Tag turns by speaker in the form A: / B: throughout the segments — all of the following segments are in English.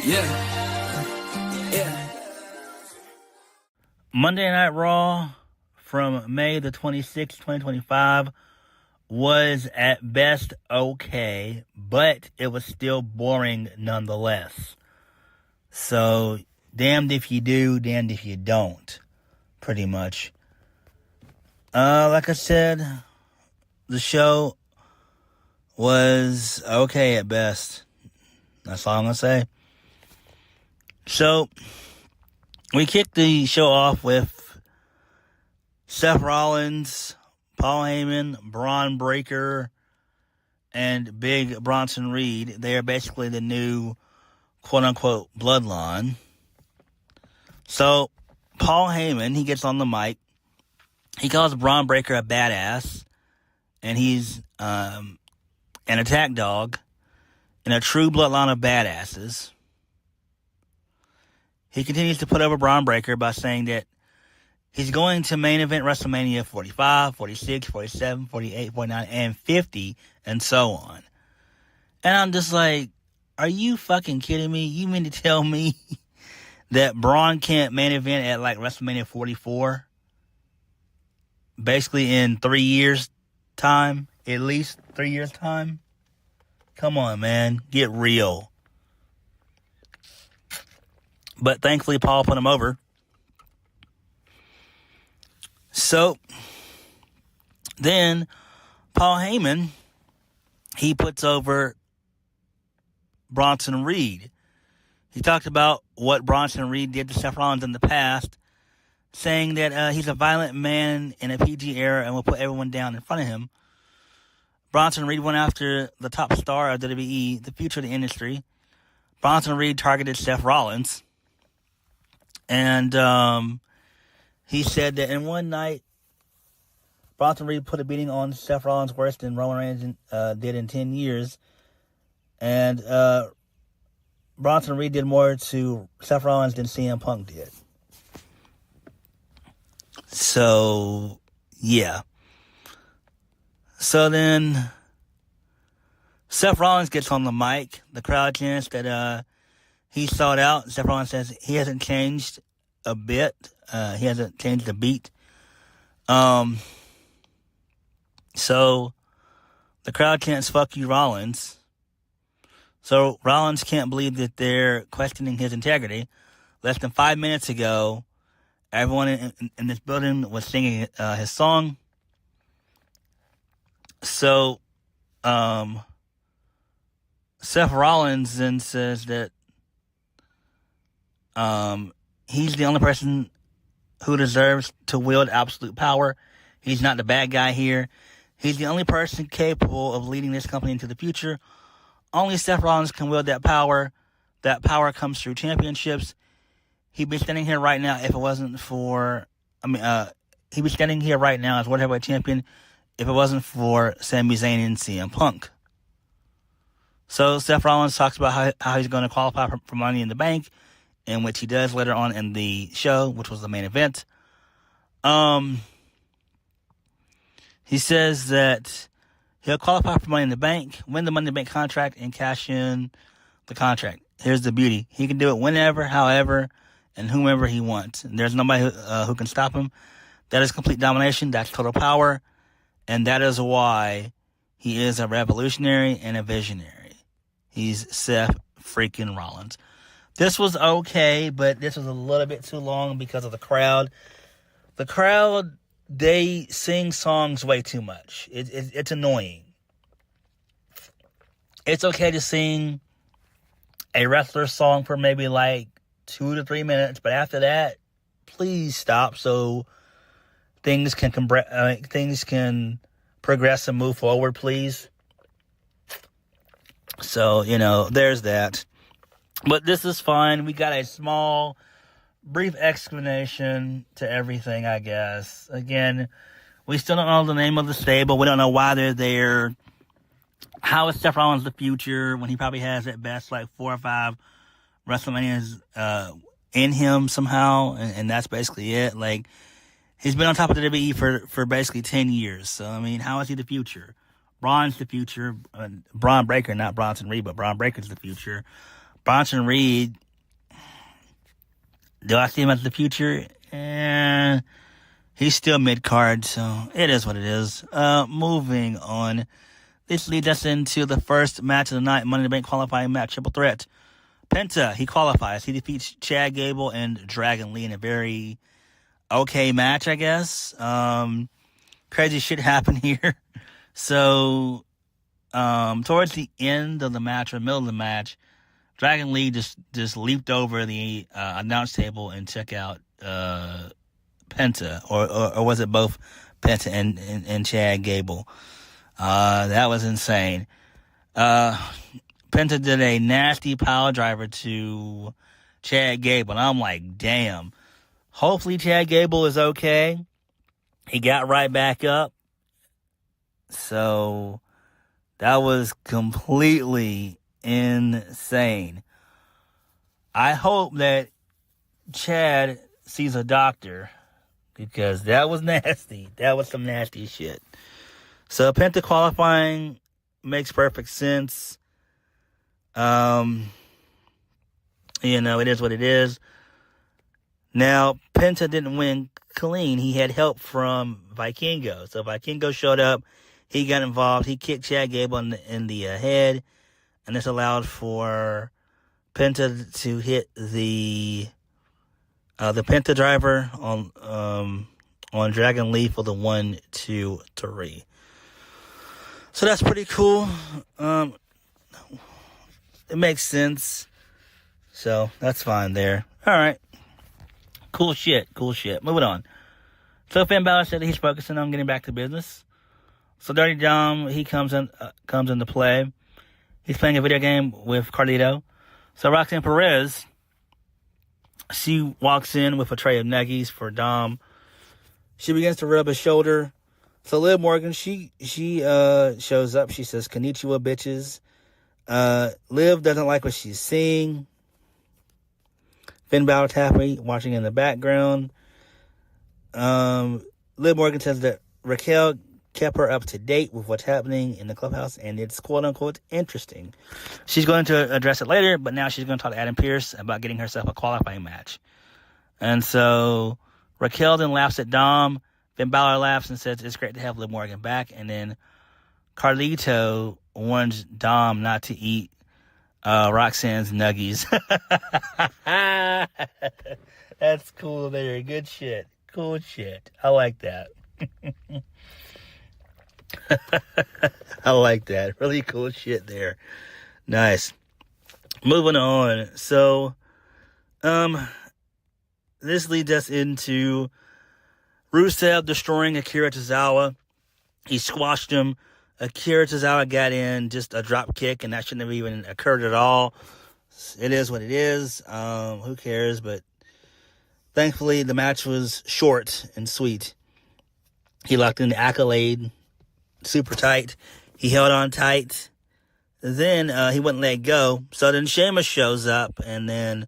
A: Yeah.
B: Monday Night Raw from May the 26th, 2025 was at best okay, but it was still boring nonetheless. So, damned if you do, damned if you don't, pretty much. Like I said, the show was okay at best. That's all I'm going to say. So, we kicked the show off with Seth Rollins, Paul Heyman, Braun Breaker, and Big Bronson Reed. They are basically the new quote-unquote bloodline. So, Paul Heyman, he gets on the mic. He calls Braun Breaker a badass. And he's an attack dog in a true bloodline of badasses. He continues to put over Braun Breaker by saying that he's going to main event WrestleMania 45, 46, 47, 48, 49, and 50, and so on. And I'm just like, are you fucking kidding me? You mean to tell me that Braun can't main event at like WrestleMania 44? Basically in 3 years' time? At least 3 years' time? Come on, man. Get real. But thankfully, Paul put him over. So, then, Paul Heyman, he puts over Bronson Reed. He talked about what Bronson Reed did to Seth Rollins in the past, saying that he's a violent man in a PG era and will put everyone down in front of him. Bronson Reed went after the top star of WWE, the future of the industry. Bronson Reed targeted Seth Rollins. And he said that in one night, Bronson Reed put a beating on Seth Rollins worse than Roman Reigns did in 10 years. And Bronson Reed did more to Seth Rollins than CM Punk did. So, yeah. So then, Seth Rollins gets on the mic. The crowd chants that he sought out. Seth Rollins says he hasn't changed a bit. He hasn't changed a beat. So the crowd chants, "Fuck you, Rollins." So Rollins can't believe that they're questioning his integrity. Less than 5 minutes ago, everyone in this building was singing his song. So Seth Rollins then says that he's the only person who deserves to wield absolute power. He's not the bad guy here. He's the only person capable of leading this company into the future. Only Seth Rollins can wield that power. That power comes through championships. He'd be standing here right now if it wasn't for... he'd be standing here right now as World Heavyweight Champion if it wasn't for Sami Zayn and CM Punk. So Seth Rollins talks about how he's going to qualify for Money in the Bank, in which he does later on in the show, which was the main event. He says that he'll qualify for Money in the Bank, win the Money in the Bank contract, and cash in the contract. Here's the beauty. He can do it whenever, however, and whomever he wants. And there's nobody who can stop him. That is complete domination. That's total power. And that is why he is a revolutionary and a visionary. He's Seth freaking Rollins. This was okay, but this was a little bit too long because of the crowd. The crowd, they sing songs way too much. It's annoying. It's okay to sing a wrestler song for maybe like 2 to 3 minutes, but after that, please stop so things can progress and move forward, please. So, there's that. But this is fine. We got a small, brief explanation to everything, I guess. Again, we still don't know the name of the stable. We don't know why they're there. How is Seth Rollins the future when he probably has at best like 4 or 5 WrestleManias in him somehow, and that's basically it. Like, he's been on top of the WWE for basically 10 years. So, how is he the future? Braun's the future. Braun Breaker, not Bronson Reed, but Braun Breaker's the future. Bronson Reed, do I see him as the future? He's still mid-card, so it is what it is. Moving on. This leads us into the first match of the night, Money in the Bank qualifying match, triple threat. Penta, he qualifies. He defeats Chad Gable and Dragon Lee in a very okay match, I guess. Crazy shit happened here. So, towards the end of the match, or middle of the match, Dragon Lee just leaped over the announce table and took out Penta, or was it both Penta and Chad Gable? That was insane. Penta did a nasty pile driver to Chad Gable, and I'm like, damn. Hopefully Chad Gable is okay. He got right back up. So, that was completely insane. I hope that Chad sees a doctor, because that was nasty. That was some nasty shit. So, Penta qualifying makes perfect sense. It is what it is. Now, Penta didn't win clean. He had help from Vikingo. So, Vikingo showed up. He got involved. He kicked Chad Gable in the head. And this allowed for Penta to hit the Penta driver on Dragon Lee for the 1, 2, 3. So that's pretty cool. It makes sense. So that's fine there. All right. Cool shit. Moving on. So Finn Balor said that he's focusing on getting back to business. So Dirty Dom, he comes into play. He's playing a video game with Carlito. So Roxanne Perez, she walks in with a tray of nuggies for Dom. She begins to rub his shoulder. So Liv Morgan, she shows up. She says, "Konnichiwa, bitches." Liv doesn't like what she's seeing. Finn Balor's happy, watching in the background. Liv Morgan says that Raquel kept her up to date with what's happening in the clubhouse, and it's quote-unquote interesting. She's going to address it later, but now she's going to talk to Adam Pearce about getting herself a qualifying match. And so Raquel then laughs at Dom. Finn Balor laughs and says it's great to have Liv Morgan back. And then Carlito warns Dom not to eat Roxanne's nuggies. That's cool there. Good shit. Cool shit. I like that. I like that. Really cool shit there. Nice. Moving on. So, this leads us into Rusev destroying Akira Tozawa. He squashed him. Akira Tozawa got in just a drop kick, and that shouldn't have even occurred at all. It is what it is. Who cares? But thankfully, the match was short and sweet. He locked in the accolade super tight. He held on tight. Then he wouldn't let go. So then Sheamus shows up, and then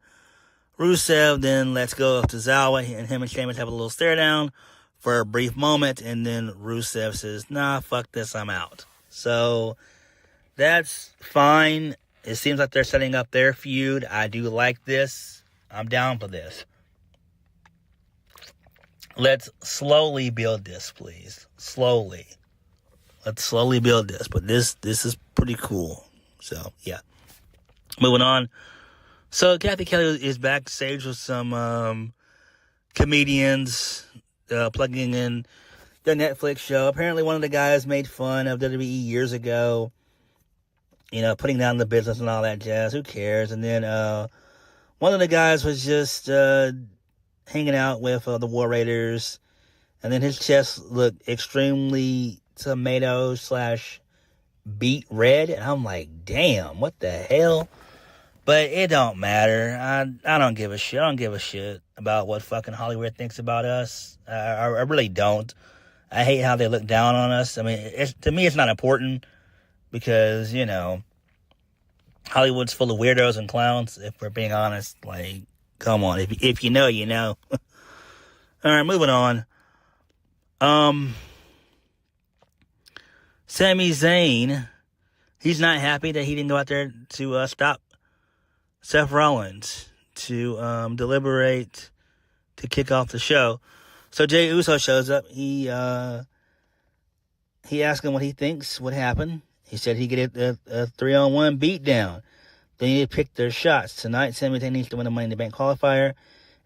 B: Rusev then lets go of Tozawa, and him and Sheamus have a little stare down for a brief moment, and then Rusev says, "Nah, fuck this, I'm out." So that's fine. It seems like they're setting up their feud. I do like this. I'm down for this. Let's slowly build this, please. Slowly. Let's slowly build this. But this is pretty cool. So, yeah. Moving on. So, Kathy Kelly is backstage with some comedians plugging in their Netflix show. Apparently, one of the guys made fun of WWE years ago. You know, putting down the business and all that jazz. Who cares? And then one of the guys was just hanging out with the War Raiders. And then his chest looked extremely tomato/beet red. And I'm like, damn, what the hell? But it don't matter. I don't give a shit. I don't give a shit about what fucking Hollywood thinks about us. I really don't. I hate how they look down on us. I mean, to me, it's not important. Because, you know, Hollywood's full of weirdos and clowns, if we're being honest. Like, come on. If you know, you know. Alright, moving on. Sami Zayn, he's not happy that he didn't go out there to stop Seth Rollins to deliberate to kick off the show. So Jey Uso shows up. He asked him what he thinks would happen. He said he get a 3-on-1 beatdown. They need to pick their shots. Tonight, Sami Zayn needs to win the Money in the Bank qualifier.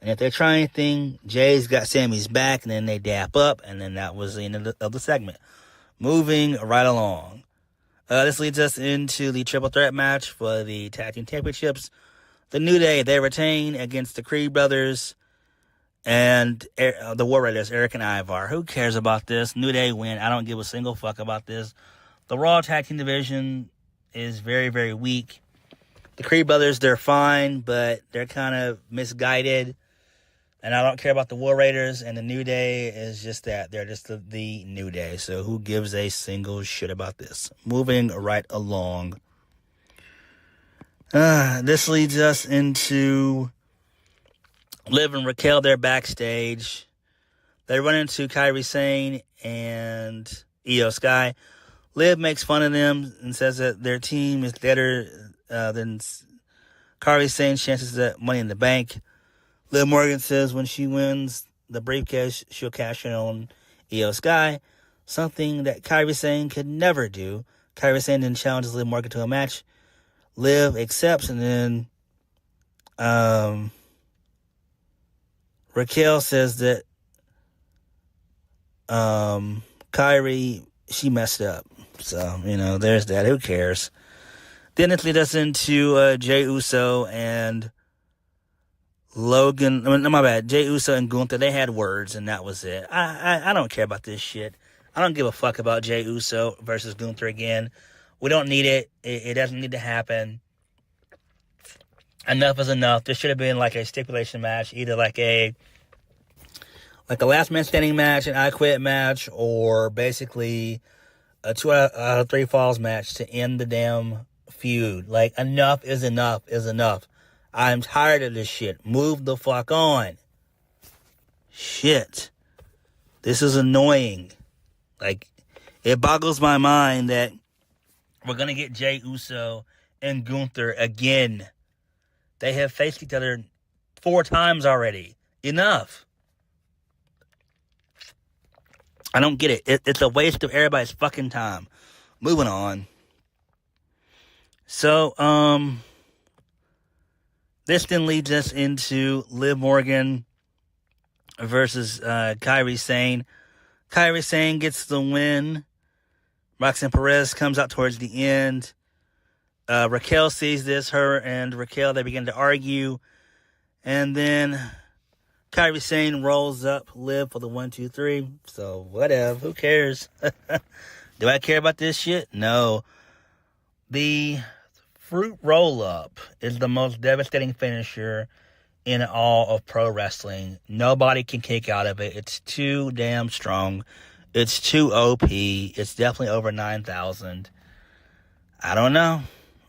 B: And if they try anything, Jay's got Sammy's back, and then they dap up, and then that was the end of the segment. Moving right along. This leads us into the triple threat match for the Tag Team Championships. The New Day, they retain against the Creed Brothers and the War Raiders, Eric and Ivar. Who cares about this? New Day win. I don't give a single fuck about this. The Raw Tag Team division is very, very weak. The Creed Brothers, they're fine, but they're kind of misguided. And I don't care about the War Raiders, and the New Day is just that. They're just the New Day. So who gives a single shit about this? Moving right along. This leads us into Liv and Raquel. They're backstage. They run into Kairi Sane and Io Sky. Liv makes fun of them and says that their team is better than Kairi Sane's chances at Money in the Bank. Liv Morgan says when she wins the briefcase, she'll cash in on Io Sky, something that Kairi Sane could never do. Kairi Sane then challenges Liv Morgan to a match. Liv accepts, and then Raquel says that Kairi, she messed up. So, there's that. Who cares? Then this leads us into Jey Uso and Logan. My bad. Jey Uso and Gunther, they had words, and that was it. I don't care about this shit. I don't give a fuck about Jey Uso versus Gunther again. We don't need it. It doesn't need to happen. Enough is enough. There should have been like a stipulation match, either like a last man standing match, an I Quit match, or basically a 2 out of 3 falls match to end the damn feud. Like, enough is enough is enough. I'm tired of this shit. Move the fuck on. Shit. This is annoying. Like, it boggles my mind that we're going to get Jey Uso and Gunther again. They have faced each other 4 times already. Enough. I don't get it. It's a waste of everybody's fucking time. Moving on. So, this then leads us into Liv Morgan versus Kairi Sane. Kairi Sane gets the win. Roxanne Perez comes out towards the end. Raquel sees this. Her and Raquel, they begin to argue. And then Kairi Sane rolls up Liv for the 1, 2, 3. So, whatever. Who cares? Do I care about this shit? No. The fruit roll-up is the most devastating finisher in all of pro wrestling. Nobody can kick out of it. It's too damn strong. It's too OP. It's definitely over 9,000. I don't know.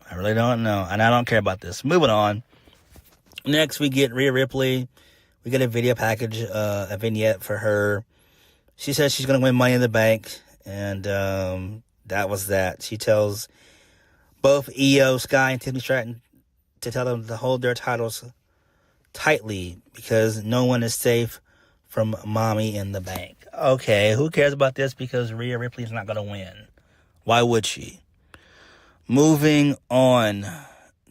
B: I really don't know. And I don't care about this. Moving on. Next, we get Rhea Ripley. We get a video package, a vignette for her. She says she's going to win Money in the Bank. And that was that. She tells both Io Sky and Tiffany Stratton to tell them to hold their titles tightly because no one is safe from Mommy in the Bank. Okay, who cares about this because Rhea Ripley's not going to win? Why would she? Moving on.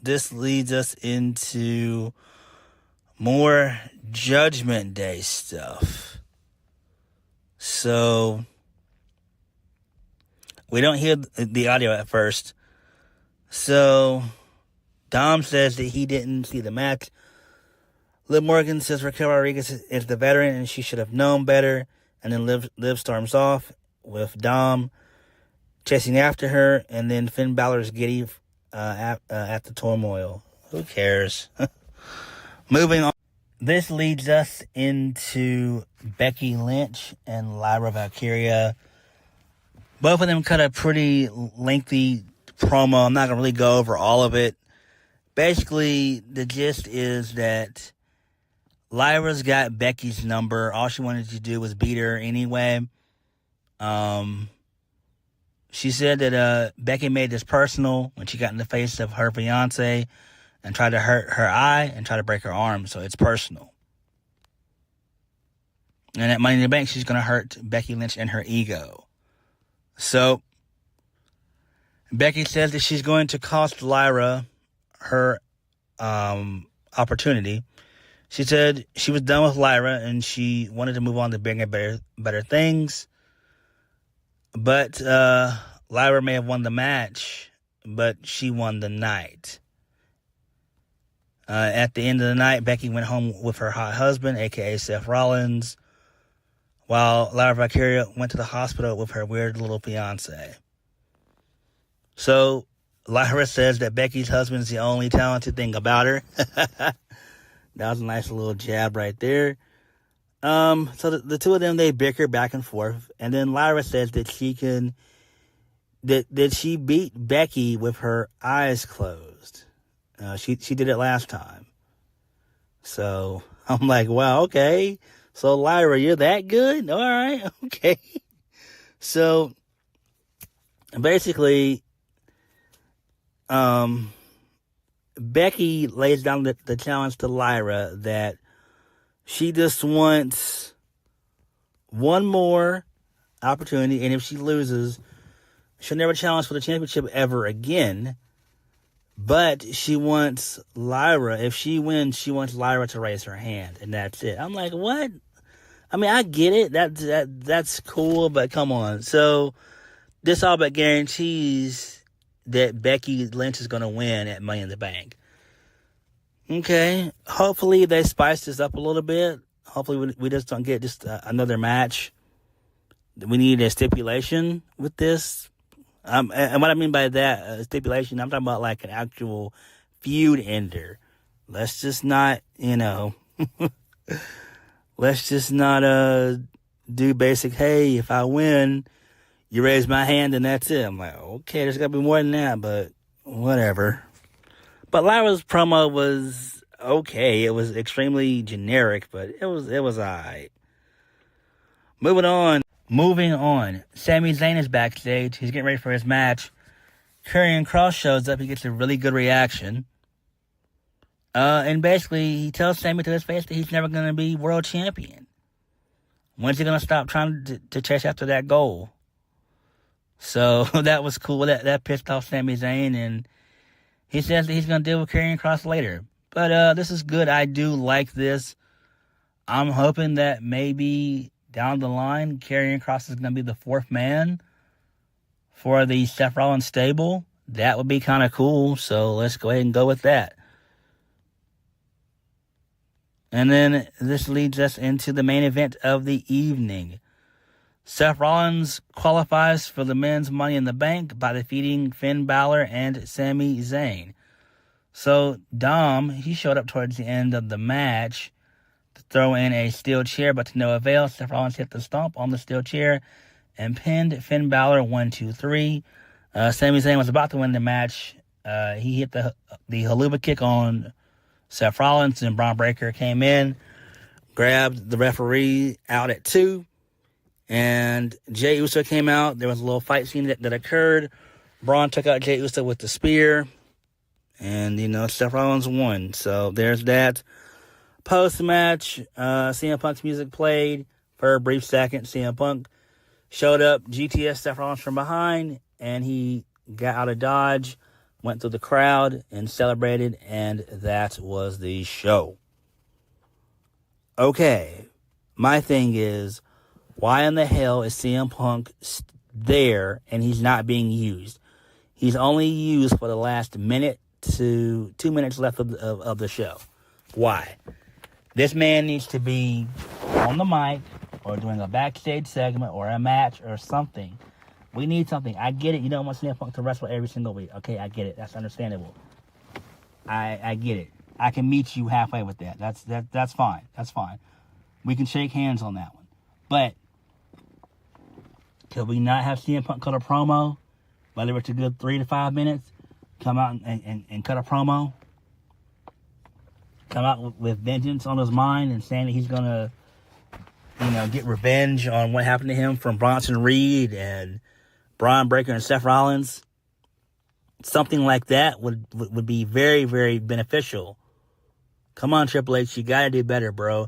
B: This leads us into more Judgment Day stuff. So, we don't hear the audio at first. So, Dom says that he didn't see the match. Liv Morgan says Raquel Rodriguez is the veteran and she should have known better. And then Liv storms off with Dom chasing after her. And then Finn Balor's giddy at the turmoil. Who cares? Moving on. This leads us into Becky Lynch and Lyra Valkyria. Both of them cut a pretty lengthy promo. I'm not going to really go over all of it. Basically, the gist is that Lyra's got Becky's number. All she wanted to do was beat her anyway. She said that Becky made this personal when she got in the face of her fiance and tried to hurt her eye and tried to break her arm, so it's personal. And at Money in the Bank, she's going to hurt Becky Lynch and her ego. So, Becky says that she's going to cost Lyra her opportunity. She said she was done with Lyra and she wanted to move on to bigger and better things. But Lyra may have won the match, but she won the night. At the end of the night, Becky went home with her hot husband, a.k.a. Seth Rollins, while Lyra Valkyria went to the hospital with her weird little fiancé. So, Lyra says that Becky's husband is the only talented thing about her. That was a nice little jab right there. So the two of them, they bicker back and forth. And then Lyra says that she beat Becky with her eyes closed. She did it last time. So I'm like, wow, okay. So Lyra, you're that good? All right, okay. So basically, Becky lays down the challenge to Lyra that she just wants one more opportunity, and if she loses, she'll never challenge for the championship ever again. But she wants Lyra, if she wins, she wants Lyra to raise her hand, and that's it. I'm like, what? I mean, I get it. That's cool, but come on. So this all but guarantees that Becky Lynch is going to win at Money in the Bank. Okay. Hopefully they spice this up a little bit. Hopefully we just don't get just another match. We need a stipulation with this. And what I mean by that stipulation, I'm talking about like an actual feud ender. Let's just not, let's just not do basic, hey, if I win, you raise my hand and that's it. I'm like, okay, there's got to be more than that, but whatever. But Lyra's promo was okay. It was extremely generic, but it was alright. Moving on. Sami Zayn is backstage. He's getting ready for his match. Karrion Kross shows up. He gets a really good reaction. And basically, he tells Sami to his face that he's never going to be world champion. When's he going to stop trying to chase after that goal? So that was cool. That pissed off Sami Zayn, and he says that he's going to deal with Karrion Kross later. But this is good. I do like this. I'm hoping that maybe down the line, Karrion Kross is going to be the fourth man for the Seth Rollins stable. That would be kind of cool. So let's go ahead and go with that. And then this leads us into the main event of the evening. Seth Rollins qualifies for the men's Money in the Bank by defeating Finn Balor and Sami Zayn. So Dom, he showed up towards the end of the match to throw in a steel chair, but to no avail. Seth Rollins hit the stomp on the steel chair and pinned Finn Balor 1-2-3. Sami Zayn was about to win the match. He hit the haluva kick on Seth Rollins, and Braun Breaker came in, grabbed the referee out at 2, and Jey Uso came out. There was a little fight scene that occurred. Braun took out Jey Uso with the spear, and, Seth Rollins won. So there's that. Post-match, CM Punk's music played for a brief second. CM Punk showed up, GTS Seth Rollins from behind, and he got out of Dodge, went through the crowd and celebrated, and that was the show. Okay, my thing is, why in the hell is CM Punk there and he's not being used? He's only used for the last minute to 2 minutes left of the show. Why? This man needs to be on the mic or doing a backstage segment or a match or something. We need something. I get it. You don't want CM Punk to wrestle every single week. Okay, I get it. That's understandable. I get it. I can meet you halfway with that. That's fine. That's fine. We can shake hands on that one. But could we not have CM Punk cut a promo, whether it's a good 3 to 5 minutes, come out and cut a promo? Come out with vengeance on his mind and saying that he's going to, get revenge on what happened to him from Bronson Reed and Braun Breaker and Seth Rollins. something like that would be very, very beneficial. Come on, Triple H, you got to do better, bro.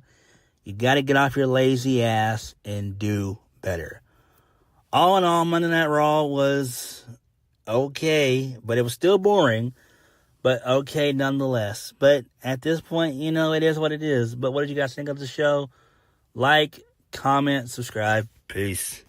B: You got to get off your lazy ass and do better. All in all, Monday Night Raw was okay, but it was still boring, but okay nonetheless. But at this point, it is what it is. But what did you guys think of the show? Like, comment, subscribe. Peace.